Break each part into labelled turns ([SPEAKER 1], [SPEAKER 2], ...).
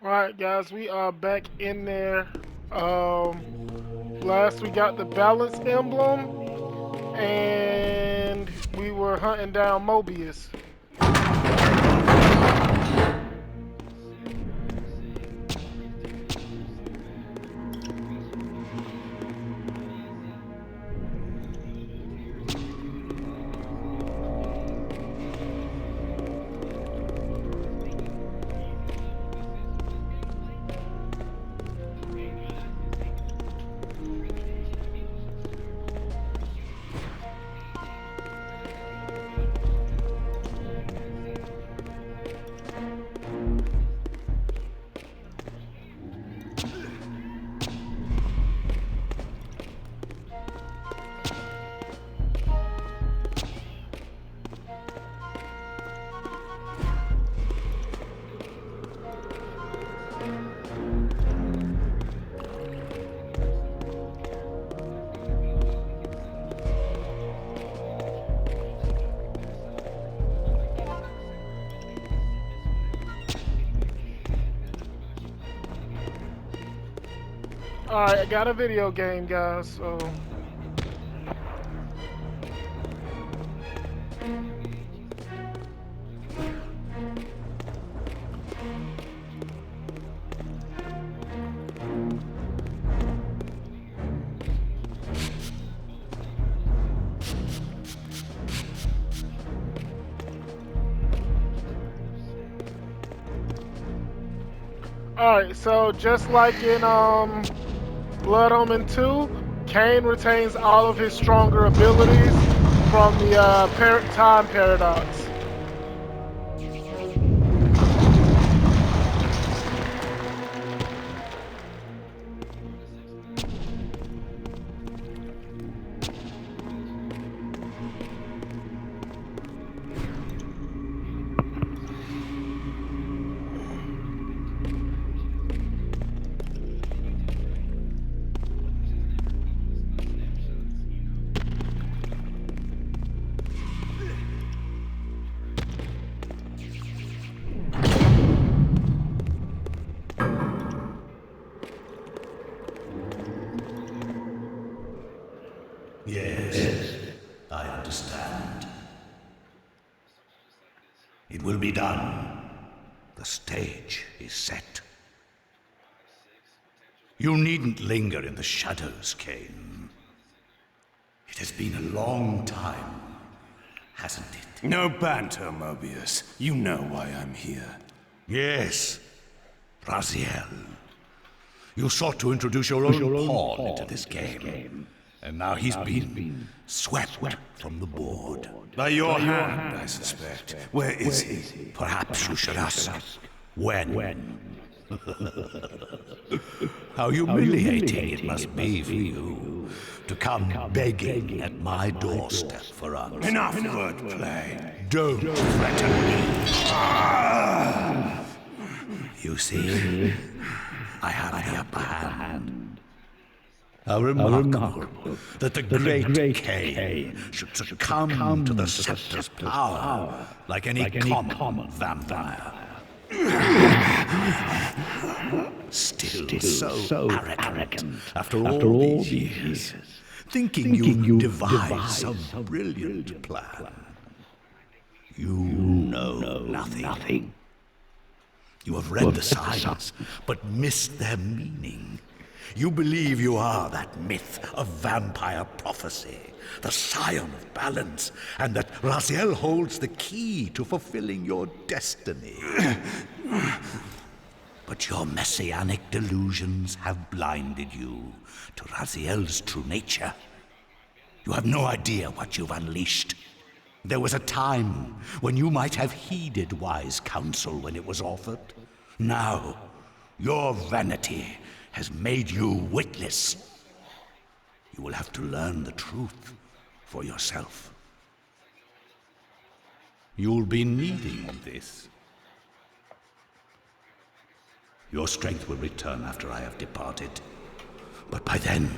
[SPEAKER 1] Alright, guys, we are back in there. Um, Last we got the balance emblem, and we were hunting down Mobius. Alright, I got a video game, guys. Alright, so just like in Blood Omen 2, Kain retains all of his stronger abilities from the time paradox.
[SPEAKER 2] Yes, I understand. It will be done. The stage is set. You needn't linger in the shadows, Kain. It has been a long time, hasn't it?
[SPEAKER 3] No banter, Mobius. You know why I'm here.
[SPEAKER 2] Yes, Raziel. You sought to introduce your own pawn into this game. And now he's been swept from the board.
[SPEAKER 3] By your hand, I suspect. Where is he?
[SPEAKER 2] Perhaps you should ask, when? How humiliating it must be for you to come begging at my doorstep for answers.
[SPEAKER 3] Enough wordplay.
[SPEAKER 2] Don't threaten me. You see, I have the upper hand. How remarkable that the great Kain should succumb to the scepter's power like any common vampire. Still so arrogant after all these years, thinking you devised some brilliant plan. You know nothing. You have read the signs, but missed their meaning. You believe you are that myth of vampire prophecy, the scion of balance, and that Raziel holds the key to fulfilling your destiny. But your messianic delusions have blinded you to Raziel's true nature. You have no idea what you've unleashed. There was a time when you might have heeded wise counsel when it was offered. Now, your vanity has made you witless. You will have to learn the truth for yourself. You'll be needing this. Your strength will return after I have departed. But by then,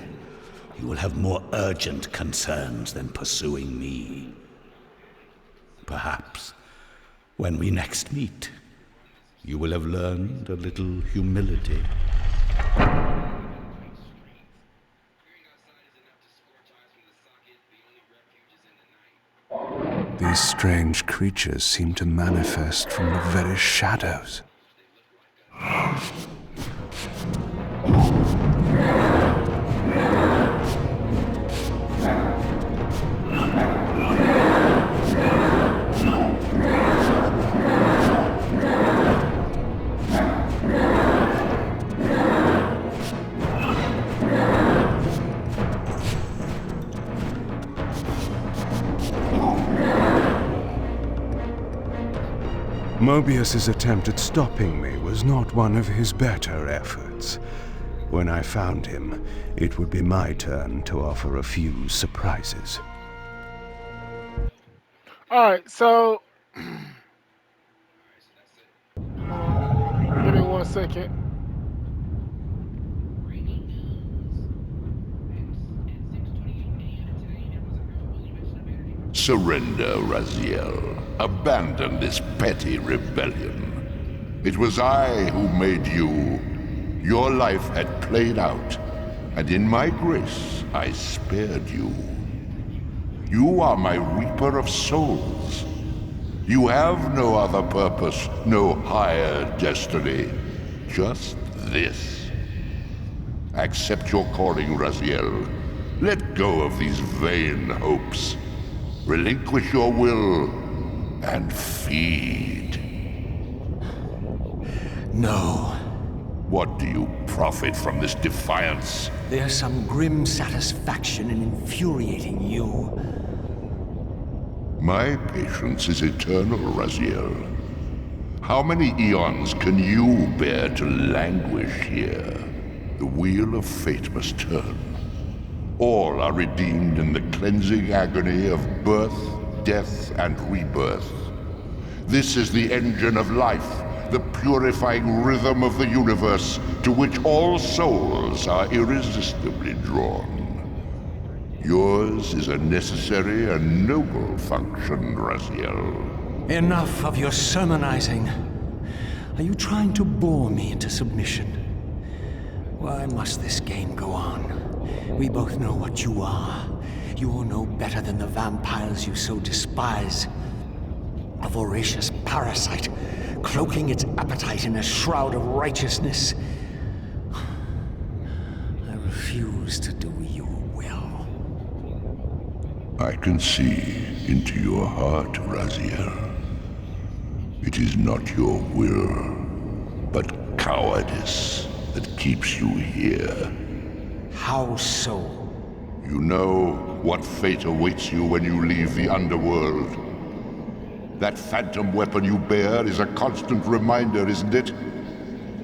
[SPEAKER 2] you will have more urgent concerns than pursuing me. Perhaps, when we next meet, you will have learned a little humility.
[SPEAKER 3] These strange creatures seem to manifest from the very shadows. Mobius's attempt at stopping me was not one of his better efforts. When I found him, it would be my turn to offer a few surprises.
[SPEAKER 1] Alright, so give me 1 second.
[SPEAKER 4] Surrender, Raziel. Abandon this petty rebellion. It was I who made you. Your life had played out, and in my grace, I spared you. You are my reaper of souls. You have no other purpose, no higher destiny. Just this. Accept your calling, Raziel. Let go of these vain hopes. Relinquish your will and feed.
[SPEAKER 5] No.
[SPEAKER 4] What do you profit from this defiance?
[SPEAKER 5] There's some grim satisfaction in infuriating you.
[SPEAKER 4] My patience is eternal, Raziel. How many eons can you bear to languish here? The wheel of fate must turn. All are redeemed in the cleansing agony of birth, death, and rebirth. This is the engine of life, the purifying rhythm of the universe to which all souls are irresistibly drawn. Yours is a necessary and noble function, Raziel.
[SPEAKER 5] Enough of your sermonizing. Are you trying to bore me into submission? Why must this game go on? We both know what you are. You're no better than the vampires you so despise. A voracious parasite, cloaking its appetite in a shroud of righteousness. I refuse to do your will.
[SPEAKER 4] I can see into your heart, Raziel. It is not your will, but cowardice that keeps you here.
[SPEAKER 5] How so?
[SPEAKER 4] You know what fate awaits you when you leave the underworld. That phantom weapon you bear is a constant reminder, isn't it?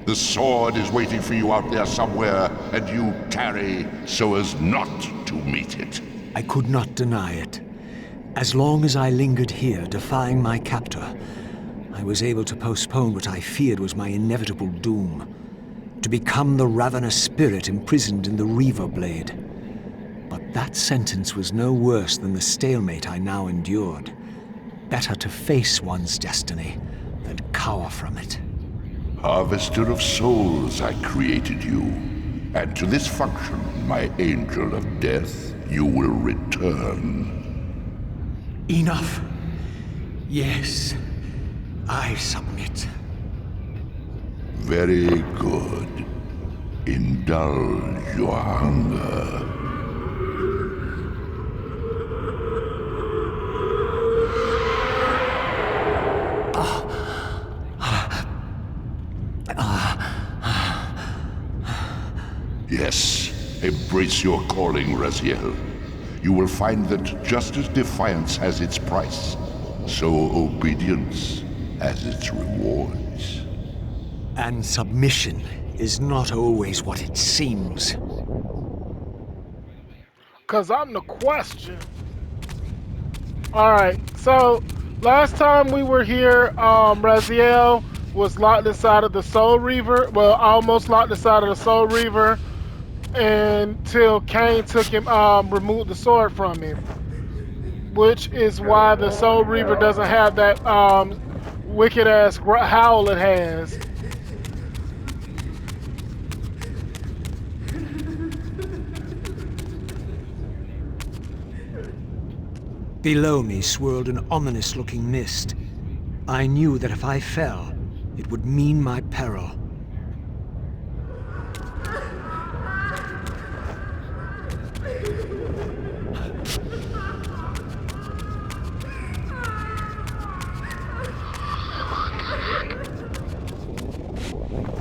[SPEAKER 4] The sword is waiting for you out there somewhere, and you tarry so as not to meet it.
[SPEAKER 5] I could not deny it. As long as I lingered here, defying my captor, I was able to postpone what I feared was my inevitable doom. To become the ravenous spirit imprisoned in the Reaver Blade. But that sentence was no worse than the stalemate I now endured. Better to face one's destiny than cower from it.
[SPEAKER 4] Harvester of souls, I created you. And to this function, my angel of death, you will return.
[SPEAKER 5] Enough. Yes, I submit.
[SPEAKER 4] Very good. Indulge your hunger. Yes, embrace your calling, Raziel. You will find that just as defiance has its price, so obedience has its rewards.
[SPEAKER 5] And submission is not always what it seems.
[SPEAKER 1] Cause I'm the question. Alright, so last time we were here, Raziel was locked inside of the Soul Reaver. Well, almost locked inside of the Soul Reaver until Kain took him, removed the sword from him. Which is why the Soul Reaver doesn't have that wicked ass howl it has.
[SPEAKER 5] Below me swirled an ominous-looking mist. I knew that if I fell, it would mean my peril.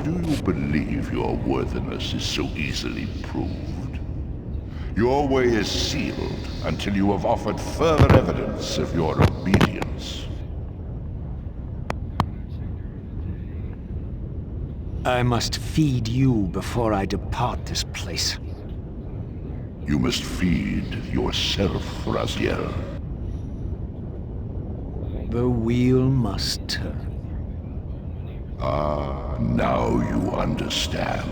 [SPEAKER 4] Do you believe your worthiness is so easily proved? Your way is sealed until you have offered further evidence of your obedience.
[SPEAKER 5] I must feed you before I depart this place.
[SPEAKER 4] You must feed yourself, Raziel.
[SPEAKER 5] The wheel must turn.
[SPEAKER 4] Ah, now you understand.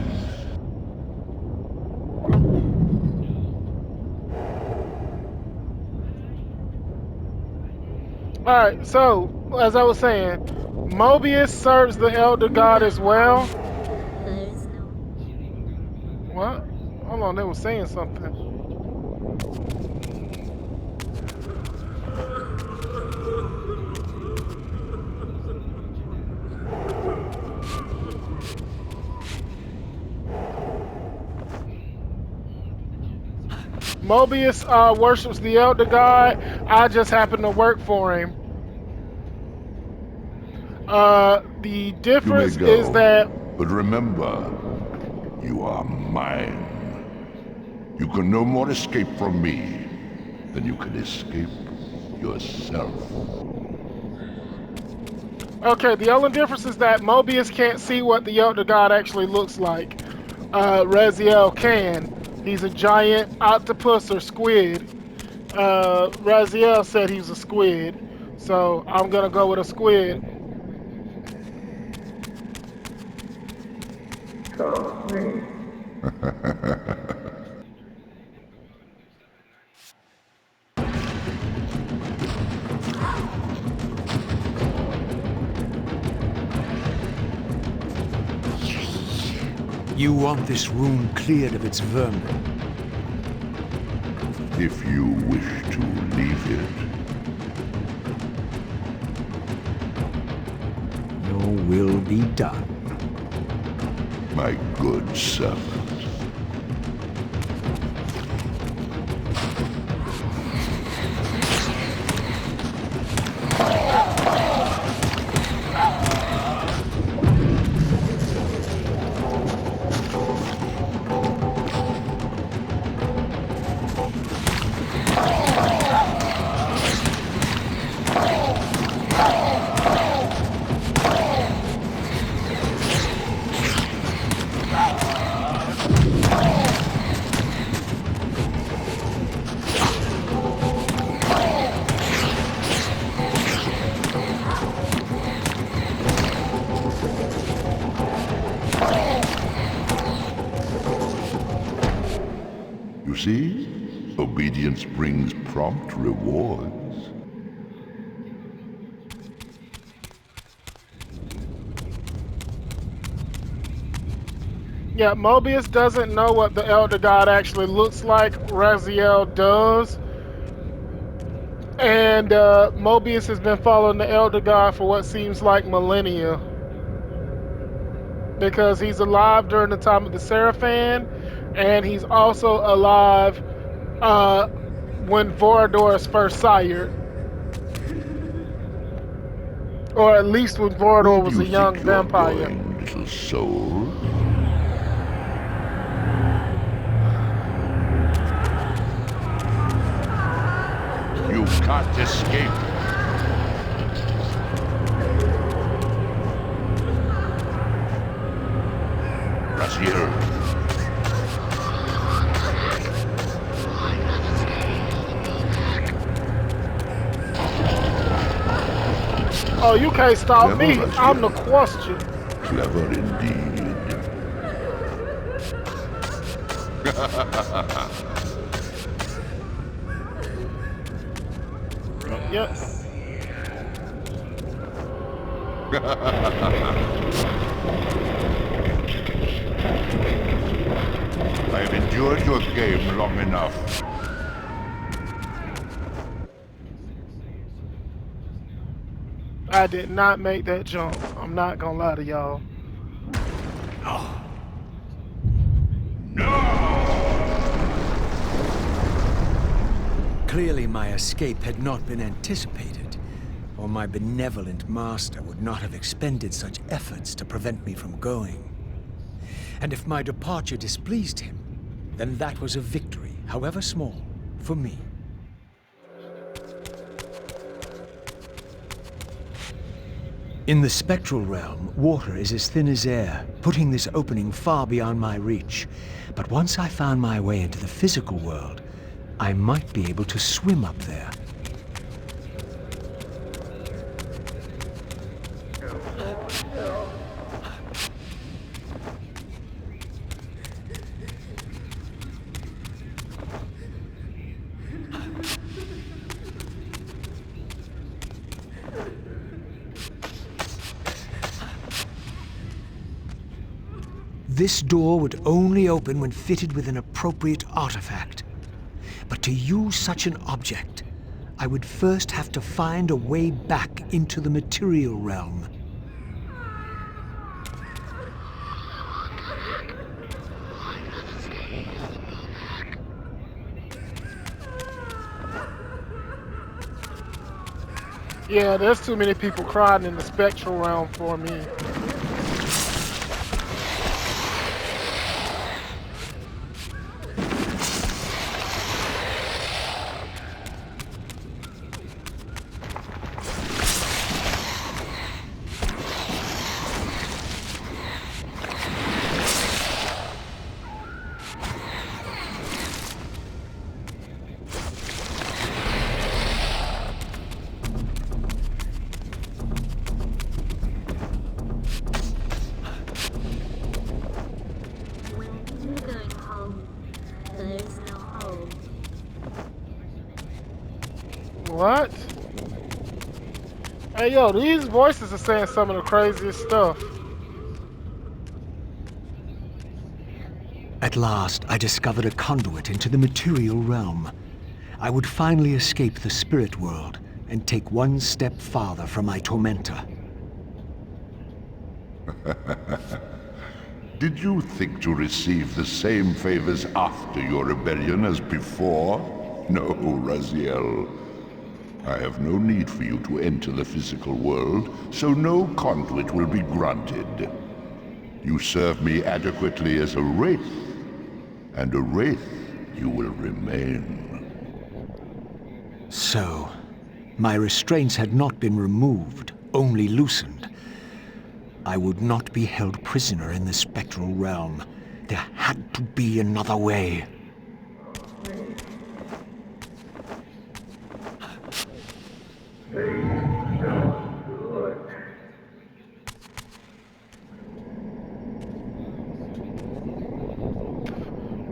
[SPEAKER 1] Alright, so, as I was saying, Mobius serves the Elder God as well. What? Hold on, they were saying something. Mobius worships the Elder God. I just happen to work for him. The difference
[SPEAKER 4] You may go,
[SPEAKER 1] is that
[SPEAKER 4] but remember, you are mine. You can no more escape from me than you can escape yourself.
[SPEAKER 1] okay, the only difference is that Mobius can't see what the Elder God actually looks like. Raziel can. He's a giant octopus or squid. Raziel said he's a squid, so I'm gonna go with a squid.
[SPEAKER 5] You want this room cleared of its vermin.
[SPEAKER 4] If you wish to leave it,
[SPEAKER 5] Your will be done.
[SPEAKER 4] my good servant. You see? Obedience brings prompt rewards.
[SPEAKER 1] Yeah, Mobius doesn't know what the Elder God actually looks like. Raziel does. And Mobius has been following the Elder God for what seems like millennia. Because he's alive during the time of the Seraphan, and he's also alive when Vorador is first sired. Or at least when
[SPEAKER 4] Where
[SPEAKER 1] Vorador
[SPEAKER 4] do
[SPEAKER 1] was
[SPEAKER 4] you
[SPEAKER 1] a young
[SPEAKER 4] think you're
[SPEAKER 1] vampire.
[SPEAKER 4] going, little soul? You can't escape. Raziel.
[SPEAKER 1] Oh, you can't stop
[SPEAKER 4] Clever,
[SPEAKER 1] me.
[SPEAKER 4] Raziel.
[SPEAKER 1] I'm the question.
[SPEAKER 4] Clever indeed.
[SPEAKER 1] Yep.
[SPEAKER 4] I have endured your game long enough.
[SPEAKER 1] I did not make that jump. I'm not gonna lie to y'all.
[SPEAKER 5] Clearly my escape had not been anticipated, or my benevolent master would not have expended such efforts to prevent me from going. And if my departure displeased him, then that was a victory, however small, for me. In the spectral realm, water is as thin as air, putting this opening far beyond my reach. But once I found my way into the physical world, I might be able to swim up there. This door would only open when fitted with an appropriate artifact. But to use such an object, I would first have to find a way back into the material realm.
[SPEAKER 1] Yeah, there's too many people crying in the spectral realm for me. What? Hey yo, these voices are saying some of the craziest stuff.
[SPEAKER 5] At last, I discovered a conduit into the material realm. I would finally escape the spirit world and take one step farther from my tormentor.
[SPEAKER 4] Did you think to receive the same favors after your rebellion as before? No, Raziel. I have no need for you to enter the physical world, so no conduit will be granted. You serve me adequately as a wraith, and a wraith you will remain.
[SPEAKER 5] So, my restraints had not been removed, only loosened. I would not be held prisoner in the spectral realm. There had to be another way.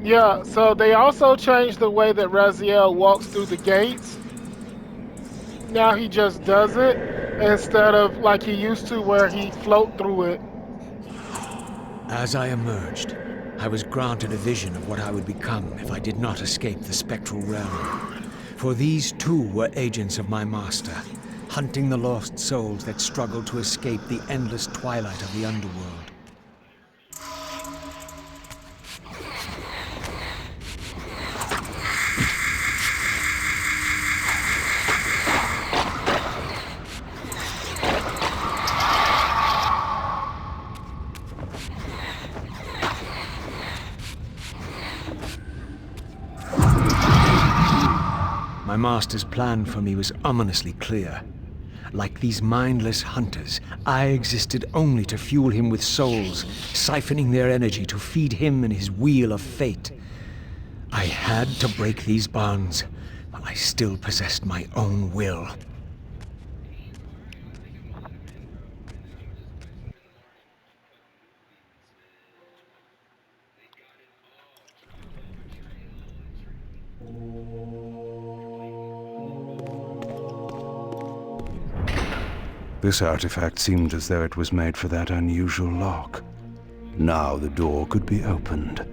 [SPEAKER 1] Yeah, so they also changed the way that Raziel walks through the gates. Now he just does it instead of like he used to where he'd float through it.
[SPEAKER 5] As I emerged, I was granted a vision of what I would become if I did not escape the spectral realm. For these too were agents of my master, hunting the lost souls that struggled to escape the endless twilight of the underworld. My master's plan for me was ominously clear. Like these mindless hunters, I existed only to fuel him with souls, siphoning their energy to feed him and his wheel of fate. I had to break these bonds, while I still possessed my own will.
[SPEAKER 3] This artifact seemed as though it was made for that unusual lock. Now the door could be opened.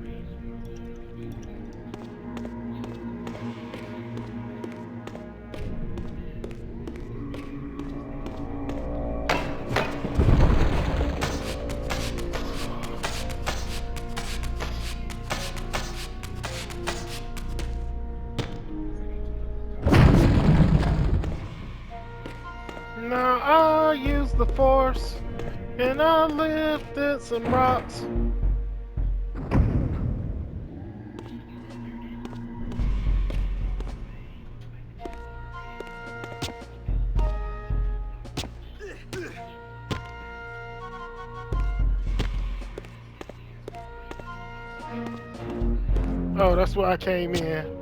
[SPEAKER 1] Now I'll use the force, and I lifted some rocks. Oh, that's where I came in.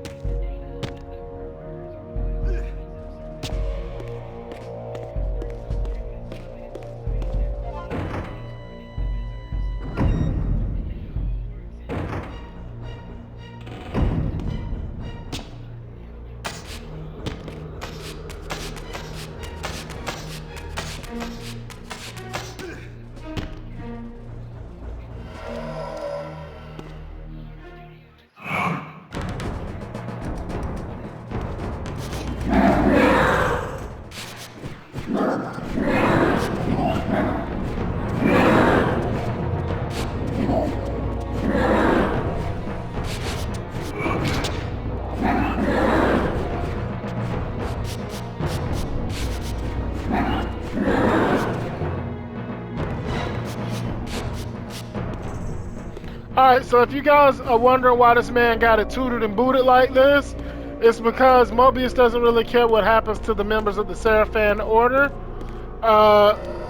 [SPEAKER 1] Alright, so if you guys are wondering why this man got it tooted and booted like this, it's because Mobius doesn't really care what happens to the members of the Seraphan Order.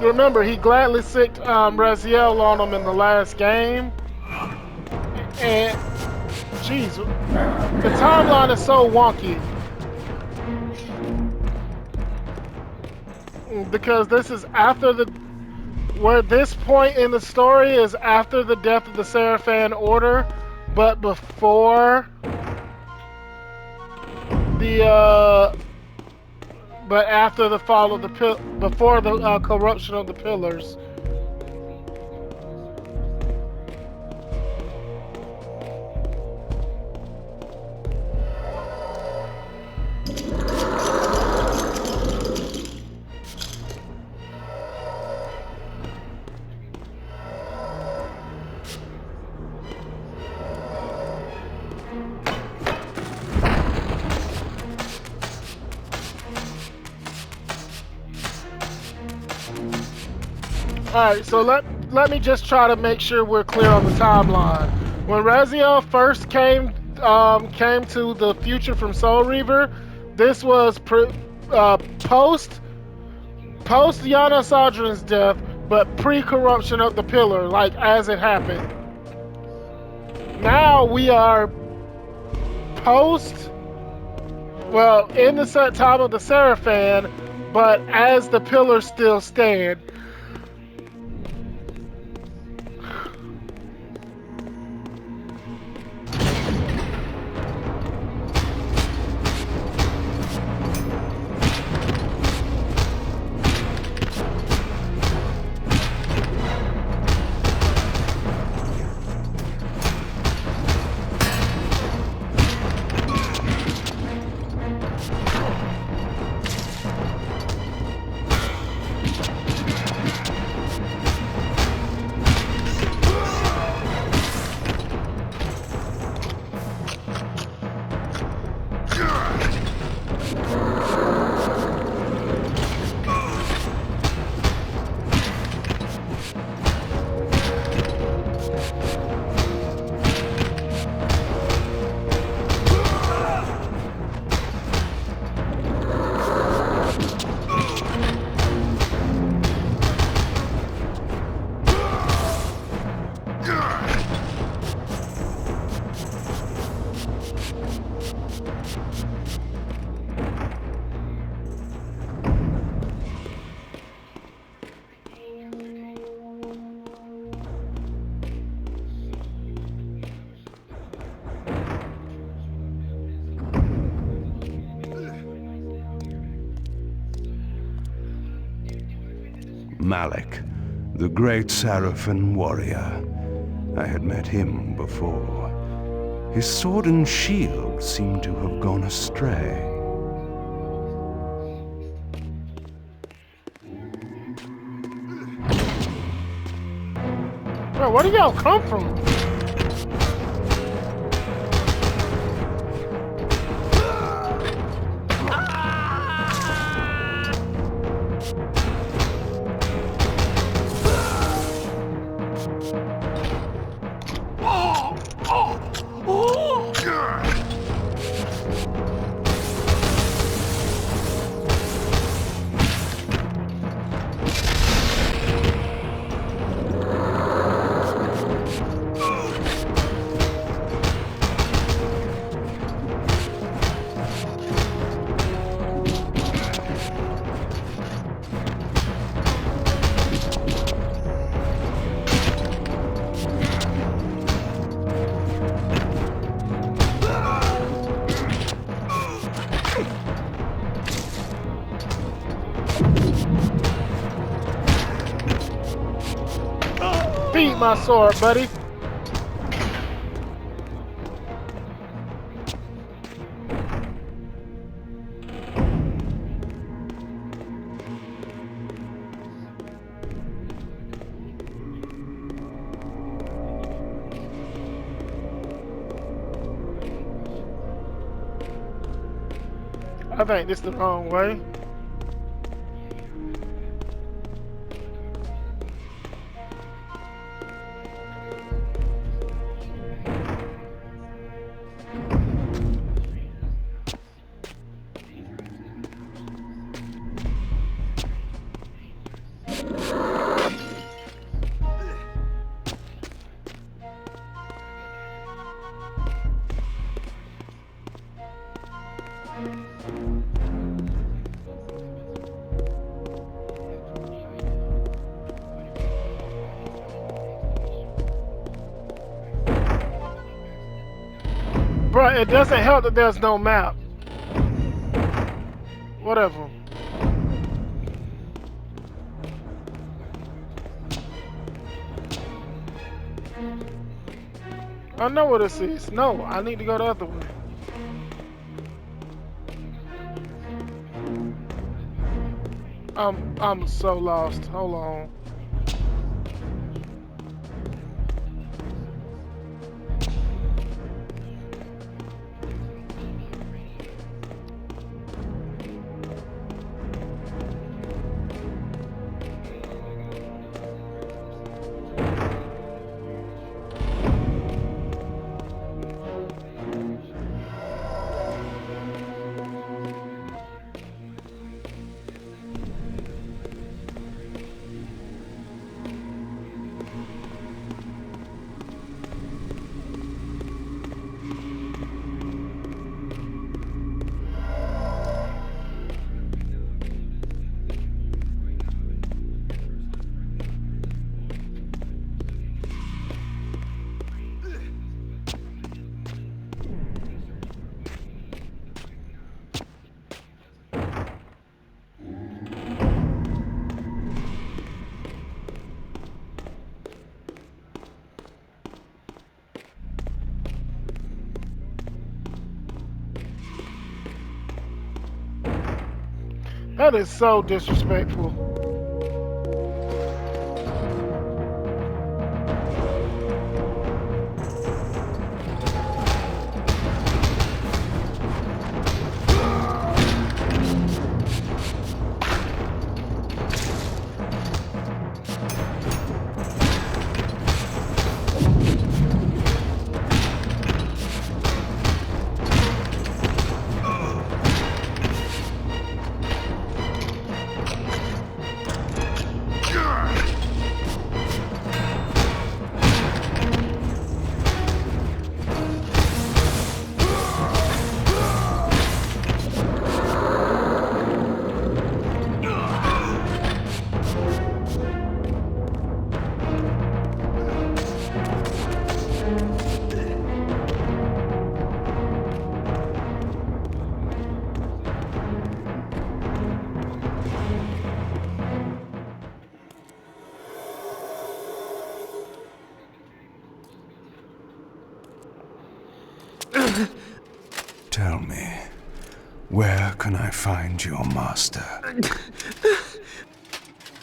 [SPEAKER 1] Remember, he gladly sicked Raziel on him in the last game. And, jeez, the timeline is so wonky. Because this is after where this point in the story is after the death of the Seraphan Order, but before but after the fall of before the corruption of the pillars. Alright, so let me just try to make sure we're clear on the timeline. When Raziel first came to the future from Soul Reaver, this was post Yana Sadrin's death, but pre-corruption of the pillar, like as it happened. Now we are in the set time of the Seraphan, but as the pillars still stand.
[SPEAKER 3] Malik, the great Seraphim warrior. I had met him before. His sword and shield seemed to have gone astray.
[SPEAKER 1] Bro, where do y'all come from? Beat my sword, buddy. I think this is the wrong way. Bruh, it doesn't help that there's no map. Whatever. I know what this is. No, I need to go the other way. I'm so lost. Hold on. That is so disrespectful.
[SPEAKER 3] Tell me, where can I find your master?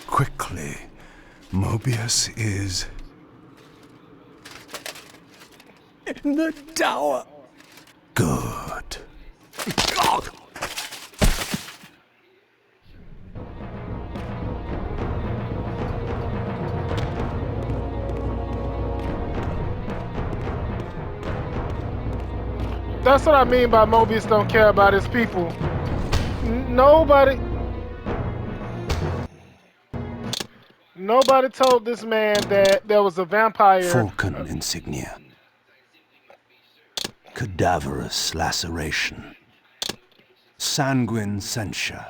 [SPEAKER 3] Quickly, Mobius is...
[SPEAKER 5] in the tower.
[SPEAKER 3] good.
[SPEAKER 1] That's what I mean by Mobius don't care about his people. Nobody told this man that there was a vampire.
[SPEAKER 3] Falcon insignia. Cadaverous laceration. Sanguine censure.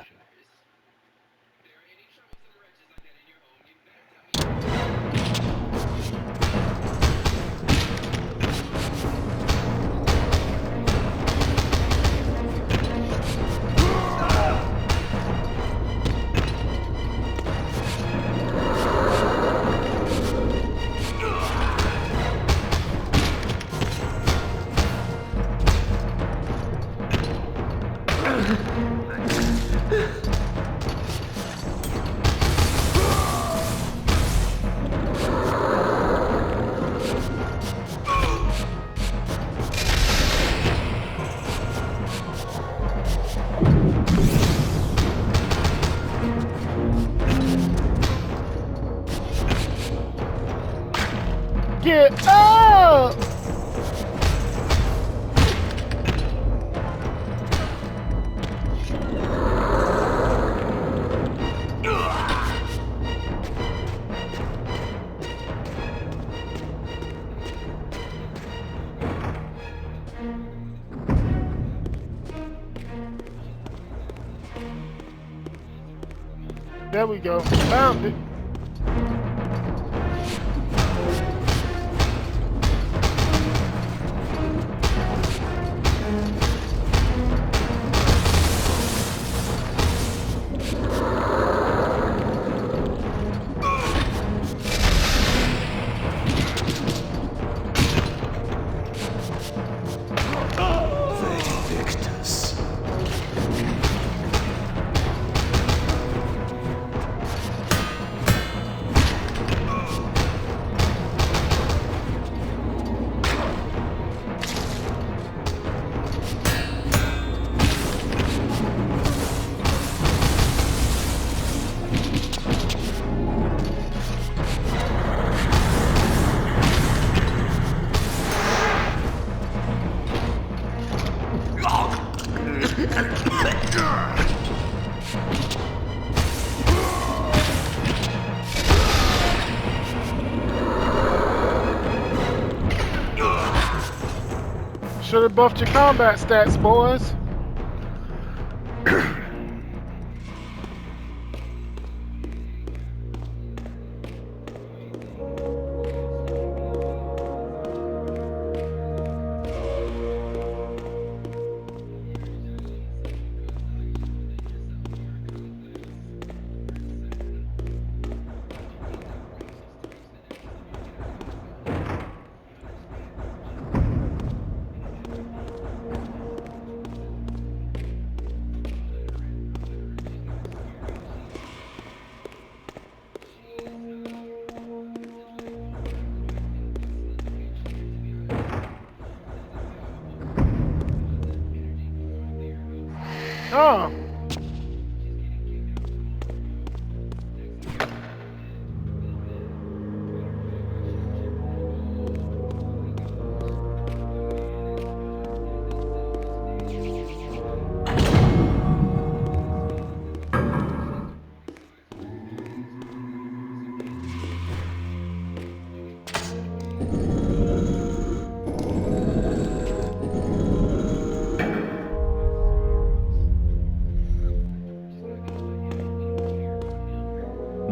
[SPEAKER 1] Get up! There we go. Found it.
[SPEAKER 3] Victus.
[SPEAKER 1] Should have buffed your combat stats, boys. Oh.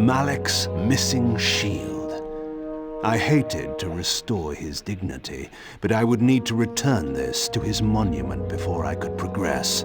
[SPEAKER 3] Malek's missing shield. I hated to restore his dignity, but I would need to return this to his monument before I could progress.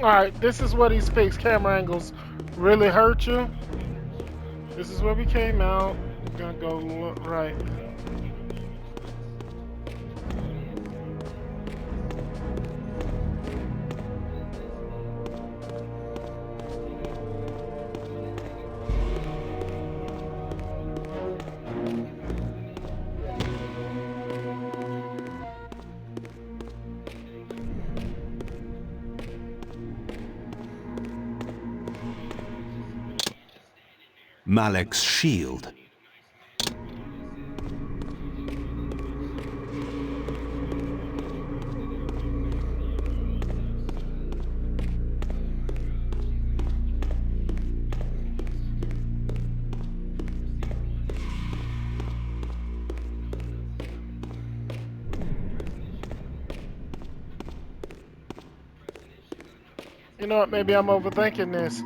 [SPEAKER 1] Alright, this is where these fixed camera angles really hurt you. This is where we came out. We're gonna go right.
[SPEAKER 3] Malek's shield.
[SPEAKER 1] You know what? Maybe I'm overthinking this.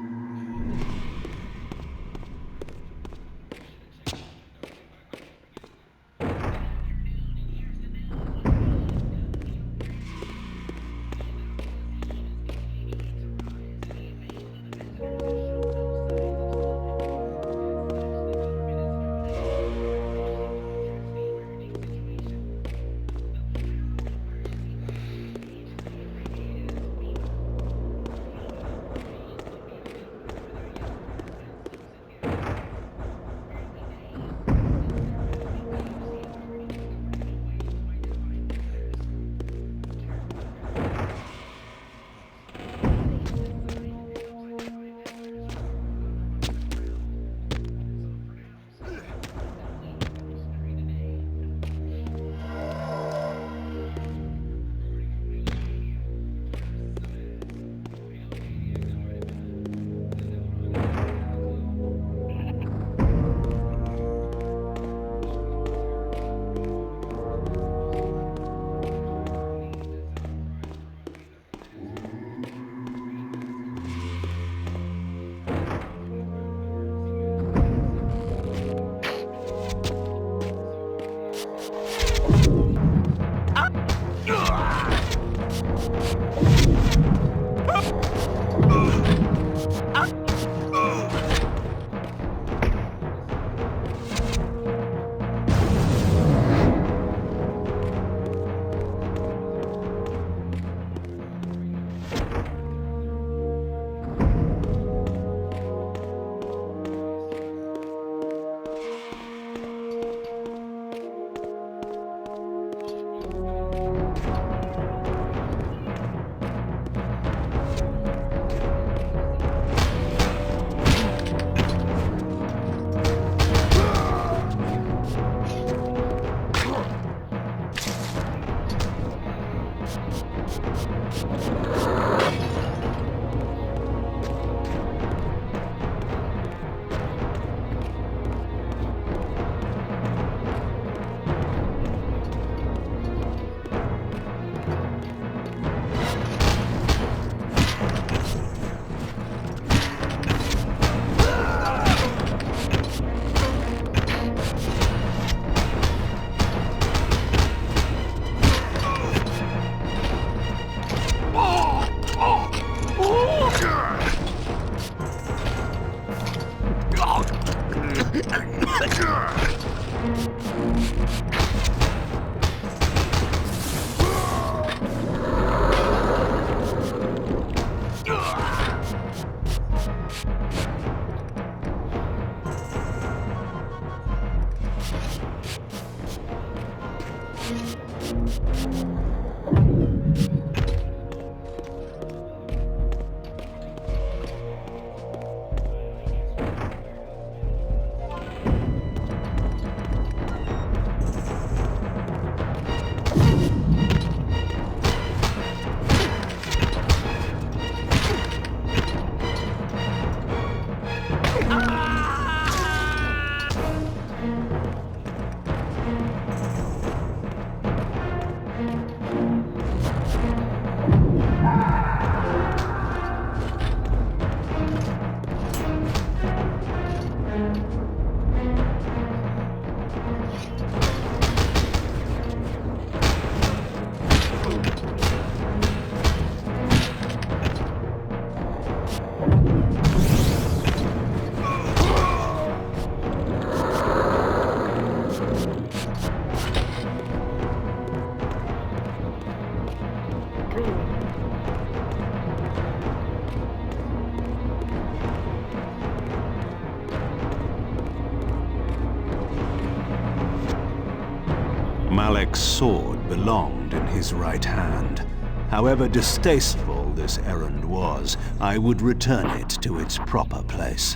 [SPEAKER 3] Malek's sword belonged in his right hand. However distasteful this errand was, I would return it to its proper place.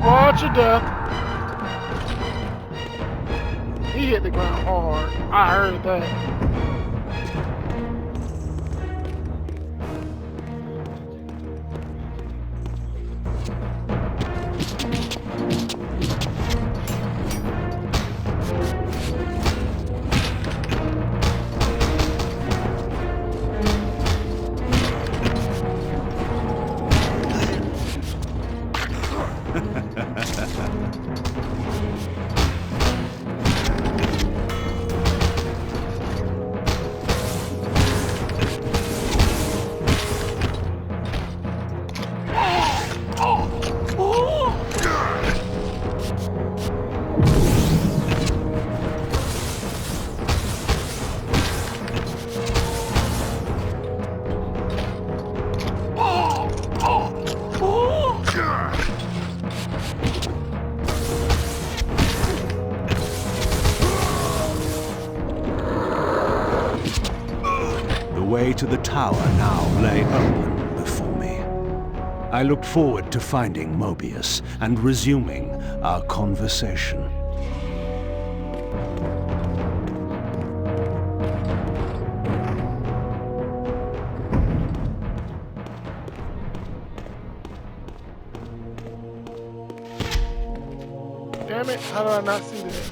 [SPEAKER 1] Watch your death. He hit the ground hard. I heard that. The way to the tower now lay open before me. I looked forward to finding Mobius and resuming our conversation. Damn it, how did I not see that?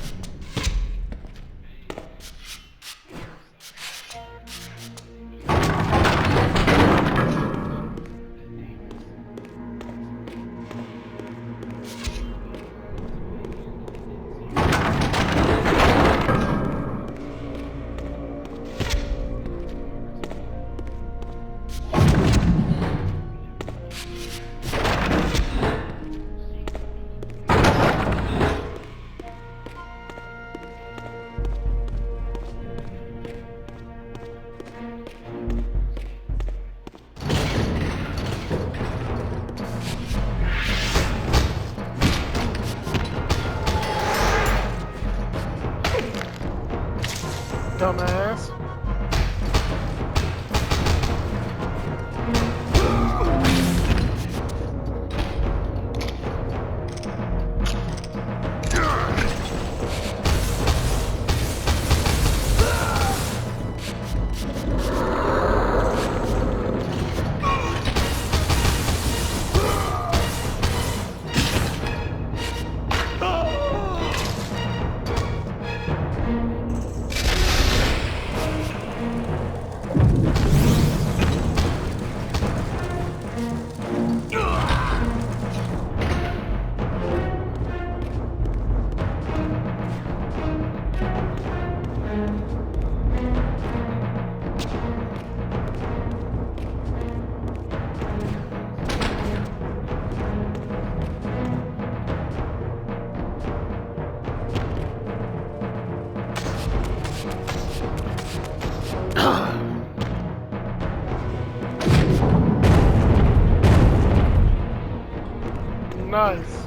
[SPEAKER 1] Nice.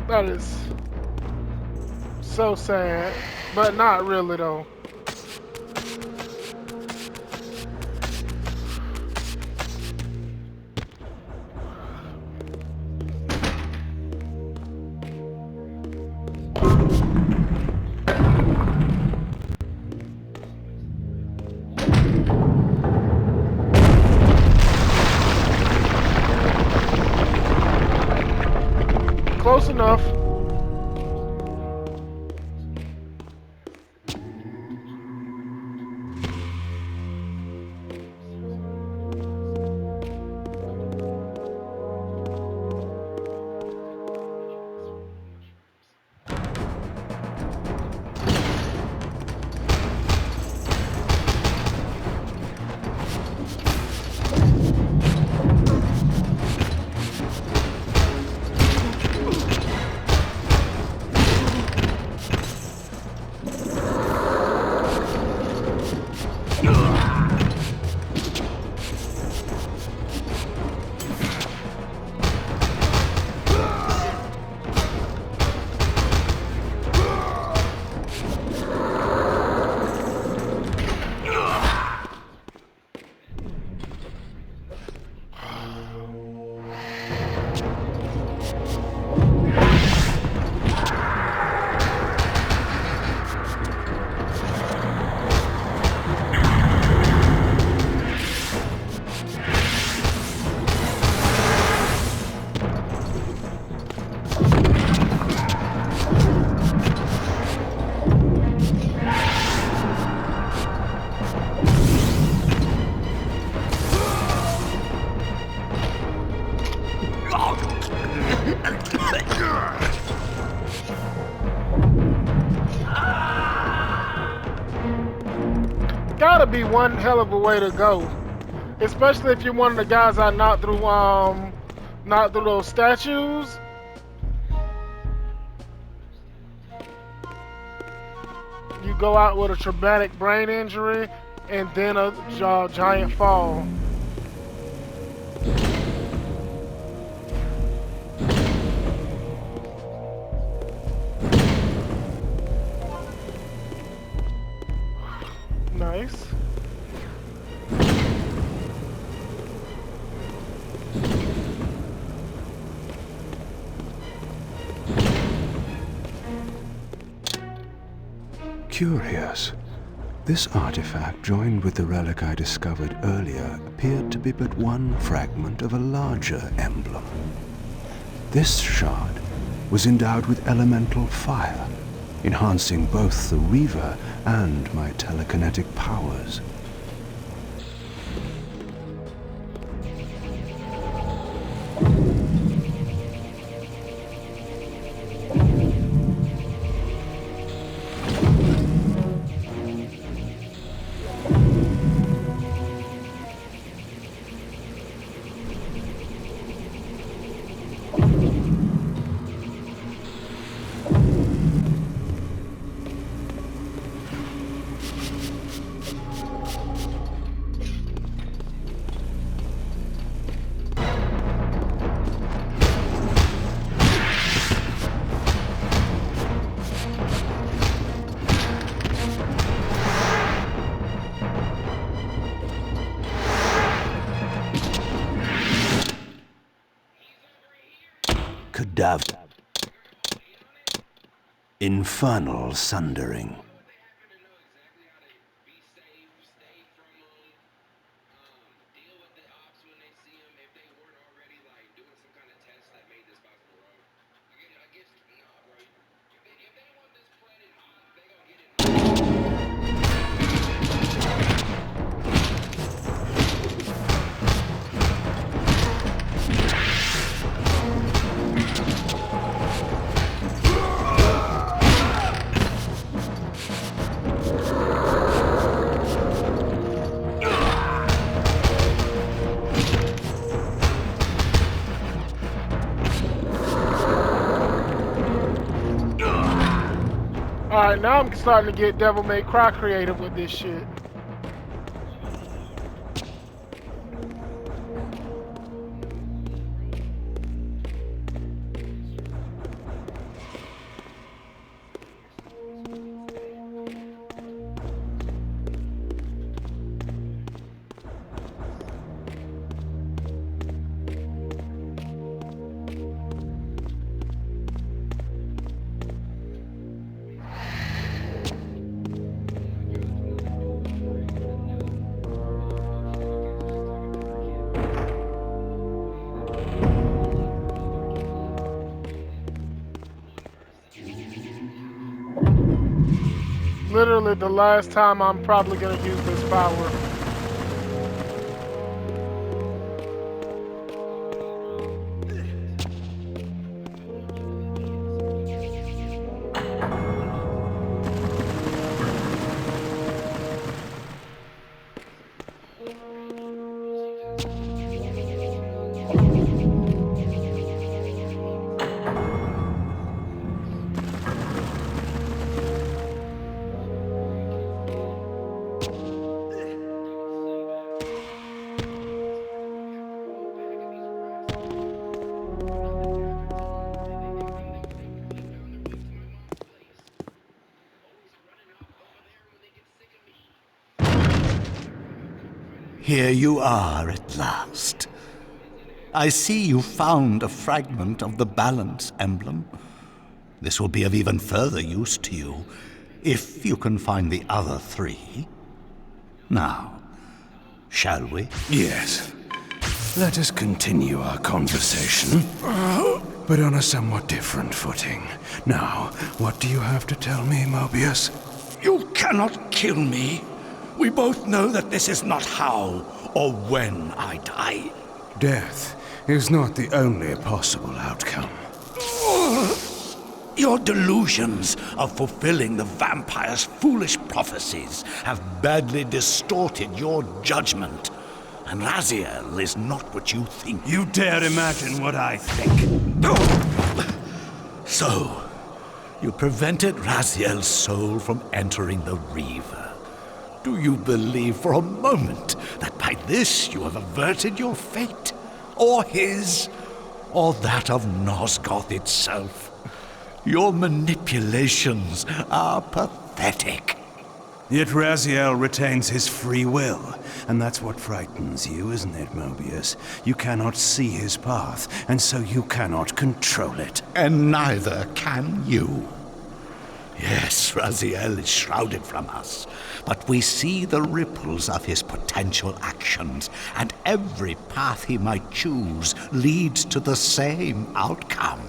[SPEAKER 1] That is so sad, but not really though. Close enough. Gotta be one hell of a way to go, especially if you're one of the guys I knocked through those statues. You go out with a traumatic brain injury and then a giant fall. Nice.
[SPEAKER 3] Curious. This artifact, joined with the relic I discovered earlier, appeared to be but one fragment of a larger emblem. This shard was endowed with elemental fire, enhancing both the Reaver and my telekinetic powers. infernal sundering.
[SPEAKER 1] Alright, now I'm starting to get Devil May Cry creative with this shit. Literally the last time I'm probably gonna use this power.
[SPEAKER 2] Here you are at last. I see you found a fragment of the balance emblem. This will be of even further use to you, if you can find the other three. Now, shall we?
[SPEAKER 3] Yes. Let us continue our conversation, but on a somewhat different footing. Now, what do you have to tell me, Mobius?
[SPEAKER 2] You cannot kill me. We both know that this is not how or when I die.
[SPEAKER 3] Death is not the only possible outcome.
[SPEAKER 2] Your delusions of fulfilling the vampire's foolish prophecies have badly distorted your judgment. And Raziel is not what you think.
[SPEAKER 3] You dare imagine what I think.
[SPEAKER 2] So, you prevented Raziel's soul from entering the Reaver. Do you believe for a moment that by this you have averted your fate? Or his? Or that of Nosgoth itself? Your manipulations are pathetic.
[SPEAKER 3] Yet Raziel retains his free will, and that's what frightens you, isn't it, Mobius? You cannot see his path, and so you cannot control it.
[SPEAKER 2] And neither can you. Yes, Raziel is shrouded from us, but we see the ripples of his potential actions, and every path he might choose leads to the same outcome.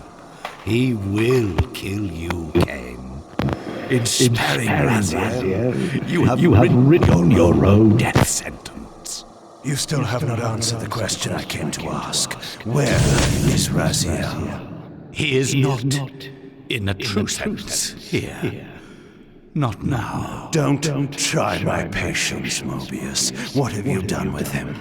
[SPEAKER 2] He will kill you, Kain. In sparing Raziel, you have written your own death sentence.
[SPEAKER 3] You still have not answered the question I came to ask. Where is Raziel?
[SPEAKER 2] He is not, in a true sense, here. Not now.
[SPEAKER 3] Don't try my patience, Mobius. What have you done with him?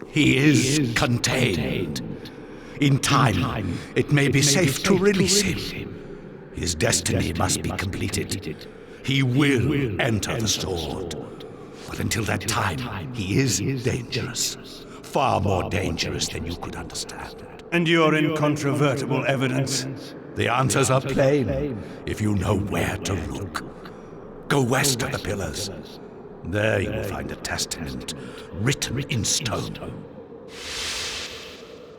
[SPEAKER 2] He is contained. In time, it may be safe to release him. His destiny must be completed. He will enter the sword. But until that time, he is dangerous. Far more dangerous than you could understand.
[SPEAKER 3] And your incontrovertible evidence?
[SPEAKER 2] The answers are plain, if you know where to look. Go west of the pillars. There you will find a testament written in stone.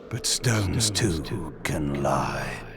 [SPEAKER 3] but stones too can lie.